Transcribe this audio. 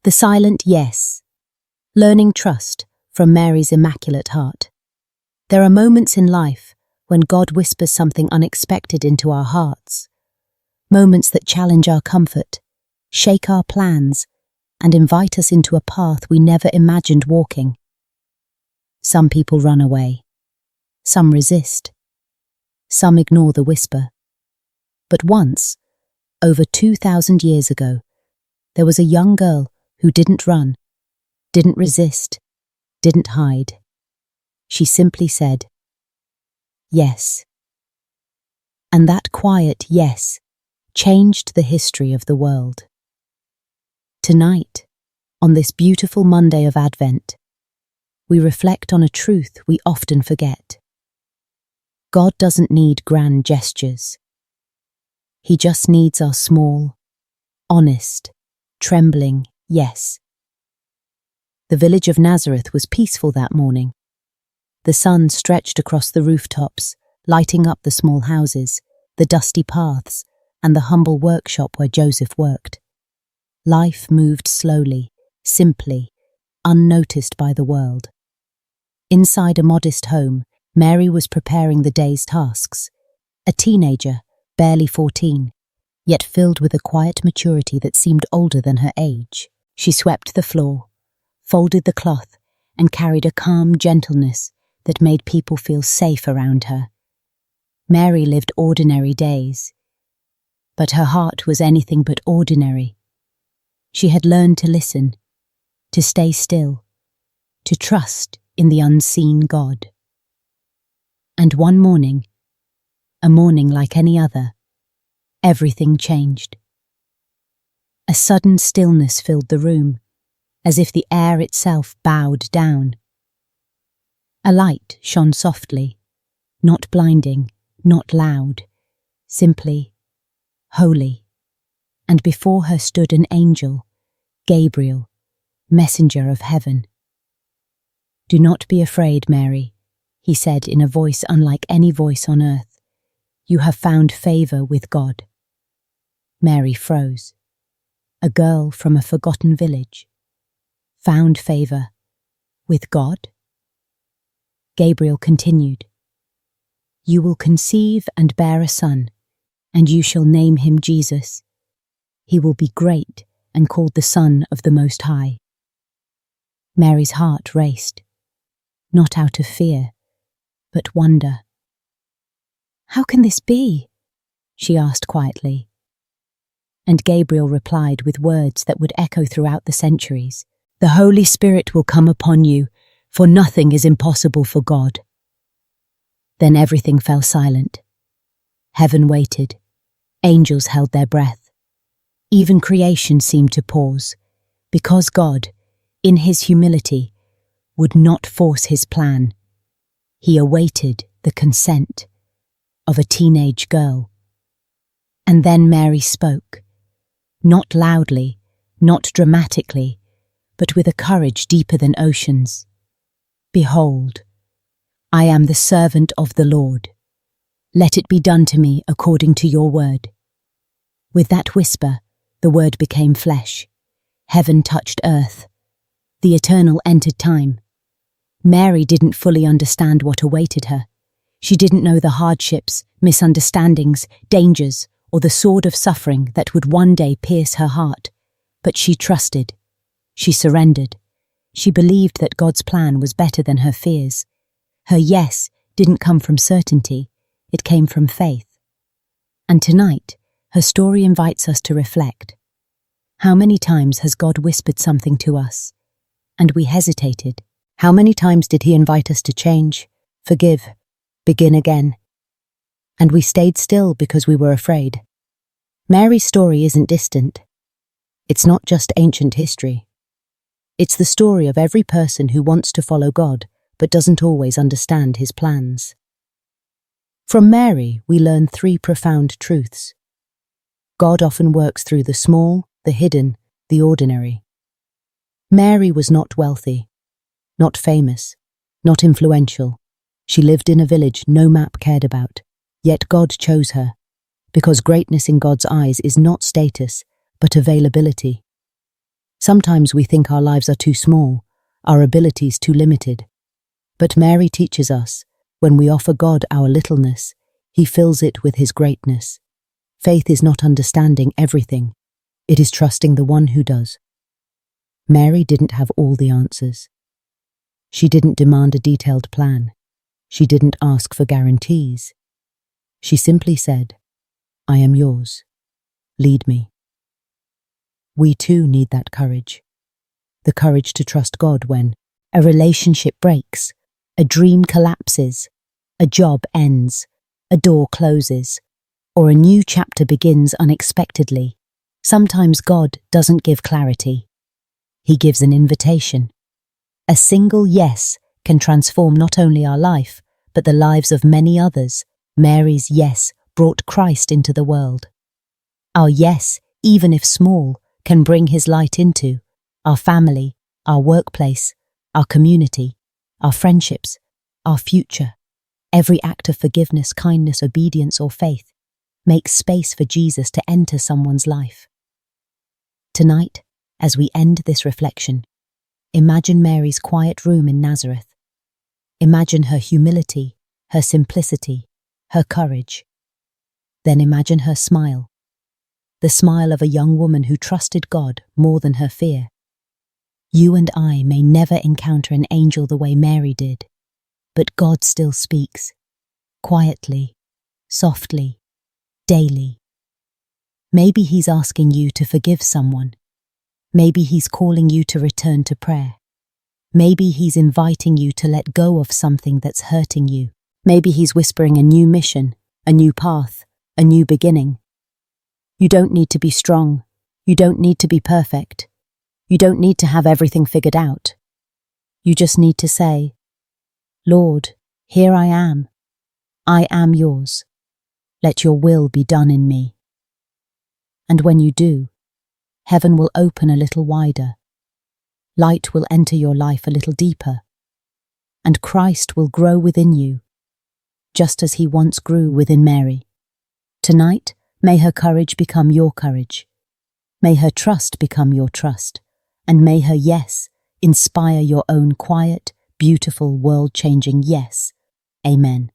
The silent yes. Learning trust from Mary's immaculate heart. There are moments in life when God whispers something unexpected into our hearts. Moments that challenge our comfort, shake our plans, and invite us into a path we never imagined walking. Some people run away. Some resist. Some ignore the whisper. But once, over 2,000 years ago, there was a young girl who didn't run, didn't resist, didn't hide. She simply said, yes. And that quiet yes changed the history of the world. Tonight, on this beautiful Monday of Advent, we reflect on a truth we often forget. God doesn't need grand gestures. He just needs our small, honest, trembling yes. The village of Nazareth was peaceful that morning. The sun stretched across the rooftops, lighting up the small houses, the dusty paths, and the humble workshop where Joseph worked. Life moved slowly, simply, unnoticed by the world. Inside a modest home, Mary was preparing the day's tasks. A teenager, barely 14, yet filled with a quiet maturity that seemed older than her age. She swept the floor, folded the cloth, and carried a calm gentleness that made people feel safe around her. Mary lived ordinary days, but her heart was anything but ordinary. She had learned to listen, to stay still, to trust in the unseen God. And one morning, a morning like any other, everything changed. A sudden stillness filled the room, as if the air itself bowed down. A light shone softly, not blinding, not loud, simply holy, and before her stood an angel, Gabriel, messenger of heaven. "Do not be afraid, Mary," he said in a voice unlike any voice on earth. "You have found favor with God." Mary froze. A girl from a forgotten village. Found favor with God? Gabriel continued, "You will conceive and bear a son, and you shall name him Jesus. He will be great and called the Son of the Most High." Mary's heart raced, not out of fear, but wonder. "How can this be?" she asked quietly. And Gabriel replied with words that would echo throughout the centuries. "The Holy Spirit will come upon you, for nothing is impossible for God." Then everything fell silent. Heaven waited. Angels held their breath. Even creation seemed to pause, because God, in his humility, would not force his plan. He awaited the consent of a teenage girl. And then Mary spoke, not loudly, not dramatically, but with a courage deeper than oceans. "Behold, I am the servant of the Lord. Let it be done to me according to your word." With that whisper, the word became flesh. Heaven touched earth. The eternal entered time. Mary didn't fully understand what awaited her. She didn't know the hardships, misunderstandings, dangers, or the sword of suffering that would one day pierce her heart. But she trusted. She surrendered. She believed that God's plan was better than her fears. Her yes didn't come from certainty, it came from faith. And tonight, her story invites us to reflect. How many times has God whispered something to us, and we hesitated? How many times did he invite us to change, forgive, begin again? And we stayed still because we were afraid. Mary's story isn't distant. It's not just ancient history. It's the story of every person who wants to follow God, but doesn't always understand his plans. From Mary, we learn three profound truths. God often works through the small, the hidden, the ordinary. Mary was not wealthy, not famous, not influential. She lived in a village no map cared about. Yet God chose her, because greatness in God's eyes is not status, but availability. Sometimes we think our lives are too small, our abilities too limited. But Mary teaches us, when we offer God our littleness, He fills it with His greatness. Faith is not understanding everything. It is trusting the one who does. Mary didn't have all the answers. She didn't demand a detailed plan. She didn't ask for guarantees. She simply said, "I am yours. Lead me." We too need that courage. The courage to trust God when a relationship breaks, a dream collapses, a job ends, a door closes, or a new chapter begins unexpectedly. Sometimes God doesn't give clarity. He gives an invitation. A single yes can transform not only our life, but the lives of many others. Mary's yes brought Christ into the world. Our yes, even if small, can bring His light into our family, our workplace, our community, our friendships, our future. Every act of forgiveness, kindness, obedience, or faith makes space for Jesus to enter someone's life. Tonight, as we end this reflection, imagine Mary's quiet room in Nazareth. Imagine her humility, her simplicity, her courage. Then imagine her smile, the smile of a young woman who trusted God more than her fear. You and I may never encounter an angel the way Mary did, but God still speaks, quietly, softly, daily. Maybe He's asking you to forgive someone. Maybe He's calling you to return to prayer. Maybe He's inviting you to let go of something that's hurting you. Maybe He's whispering a new mission, a new path, a new beginning. You don't need to be strong. You don't need to be perfect. You don't need to have everything figured out. You just need to say, "Lord, here I am. I am yours. Let your will be done in me." And when you do, heaven will open a little wider. Light will enter your life a little deeper. And Christ will grow within you, just as He once grew within Mary. Tonight, may her courage become your courage. May her trust become your trust. And may her yes inspire your own quiet, beautiful, world-changing yes. Amen.